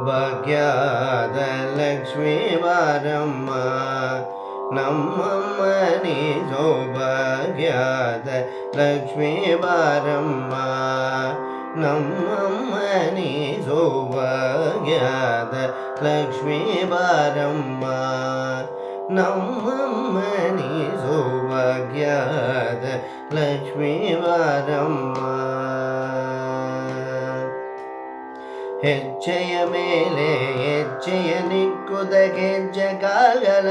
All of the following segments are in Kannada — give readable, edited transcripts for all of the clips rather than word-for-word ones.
ಭಾಗ್ಯದ ಲಕ್ಷ್ಮೀ ಬಾರಮ್ಮ ನಮ್ಮಮ್ಮ ನೀ ಸೌಭಾಗ್ಯದ ಲಕ್ಷ್ಮೀ ಬಾರಮ್ಮ ನಮ್ಮಮ್ಮ ನೀ ಸೌಭಾಗ್ಯದ ಲಕ್ಷ್ಮೀ ಬಾರಮ್ಮ ನಮ್ಮಮ್ಮ ನೀ ಸೌಭಾಗ್ಯದ ಲಕ್ಷ್ಮೀ ಬಾರಮ್ಮ ಹೆಜ್ಜೆಯ ಮೇಲೆ ಹೆಜ್ಜೆಯ ನಿಕ್ಕುದ ಗೆಜ್ಜೆ ಕಾಲ್ಗಳ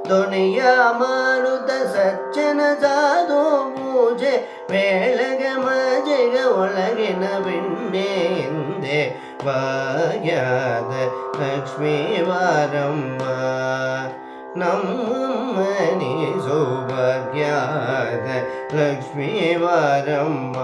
ದೊಣೆಯ ಮಾಡುತ್ತ ಸಜ್ಜನ ಸಾಧು ಪೂಜೆ ವೇಳೆಗೆ ಮಜೆಗ ಒಳಗಿನ ಬಿಂಡೆ ಹಿಂದೆ ಭಾಗ್ಯದ ಲಕ್ಷ್ಮೀ ಬಾರಮ್ಮ ನಮ್ಮಮ್ಮ ನೀ ಸೌಭಾಗ್ಯದ ಲಕ್ಷ್ಮೀ ಬಾರಮ್ಮ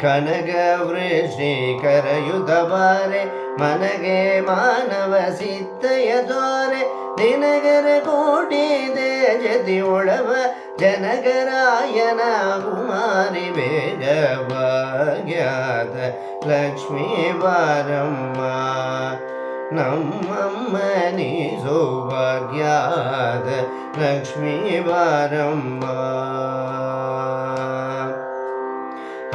ಕನಕ ವೃಷ್ಟಿ ಕರೆಯುತ್ತ ಬಾರೆ ಮನಗೆ ಮಾನವ ಸಿದ್ಧಯ ತೋರೆ ದಿನಗರ ಕೋಟಿ ತೇಜತಿ ಒಳವ ಜನಗರಾಯನ ಕುಮಾರಿ ಬೇಗ ಭಾಗ್ಯದ ಲಕ್ಷ್ಮೀ ಬಾರಮ್ಮ ನಮ್ಮಮ್ಮ ನೀ ಸೌಭಾಗ್ಯದ ಲಕ್ಷ್ಮೀ ಬಾರಮ್ಮ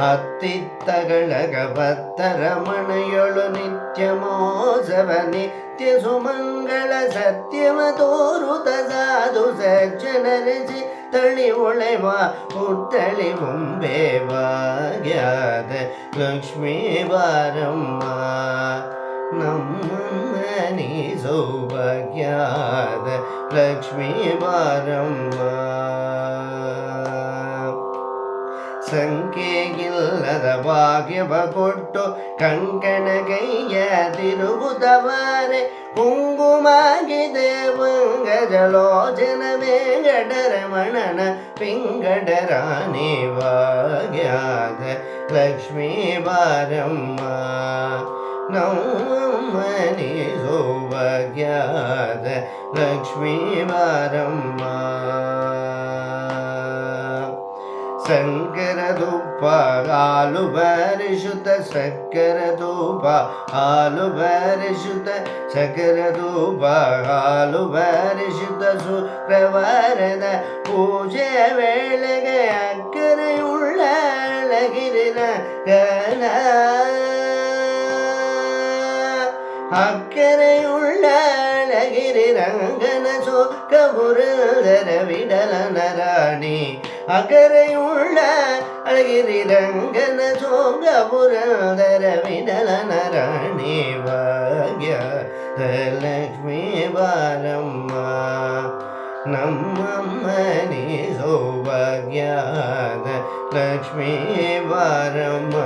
ಹತ್ತಿತ್ತಗಳಗ ಭತ್ತರ ಮಣೆಯೊಳು ನಿತ್ಯ ಮೋಸವ ನಿತ್ಯ ಸುಮಂಗಳ ಸತ್ಯವ ತೋರುತ ಸಾಧು ಸಜ್ಜನರಿಸಿ ತಳಿ ಒಳೆವ ಪುತ್ತಳಿ ಬೊಂಬೆ ಭಾಗ್ಯದ ಲಕ್ಷ್ಮೀ ಬಾರಮ್ಮ ನಮ್ಮಮ್ಮ ನೀ ಸೌಭಾಗ್ಯದ ಲಕ್ಷ್ಮೀ ಬಾರಮ್ಮ ಸಂಖ್ಯೆಗಿಲ್ಲದ ಭಾಗ್ಯವ ಕೊಟ್ಟು ಕಂಕಣಗೈಯ ತಿರುಗುತ್ತವಾರೆ ಕುಂಗುಮಾಗಿದೆ ಮಂಗಜಲೋಚನ ವೆಂಕಟರಮಣನ ಪಿಂಗಡರಾಣಿ ಭಾಗ್ಯದ ಲಕ್ಷ್ಮೀ ಬಾರಮ್ಮ ನಮ್ಮಮ್ಮ ನೀ ಸೌಭಾಗ್ಯದ ಲಕ್ಷ್ಮೀ ಬಾರಮ್ಮ ಶಂಕರ ಧೂಪ ಹಾಲು ಬರಿಸುತ್ತ ಸಕ್ಕರ ಧೂಪ ಹಾಲು ಬರಿಸುತ್ತ ಸಕ್ಕರ ಧೂಪ ಹಾಲು ಬರಿಸುತ್ತ ಶುಕ್ರವಾರದ ಪೂಜೆ ವೇಳೆಗೆ ಅಕ್ಕರೆಯುಳ್ಳ ಅಳಗಿರಿನ ಗನ ಅಕ್ಕರೆಯುಳ್ಳ ಅಳಗಿರಿ ರಂಗನ ಸೋಕಪುರದರ ವಿಡಲನ ರಾಣಿ ಅಕರೆಯುಳ್ಳ ಅಳಗಿರಿ ರಂಗನ ಸೋಕಪುರದರ ವಿಡಲನ ರಾಣಿ ಭಾಗ್ಯದ ಲಕ್ಷ್ಮೀ ಬಾರಮ್ಮ ನಮ್ಮಮ್ಮ ನೀ ಸೌಭಾಗ್ಯದ ಲಕ್ಷ್ಮೀ ಬಾರಮ್ಮ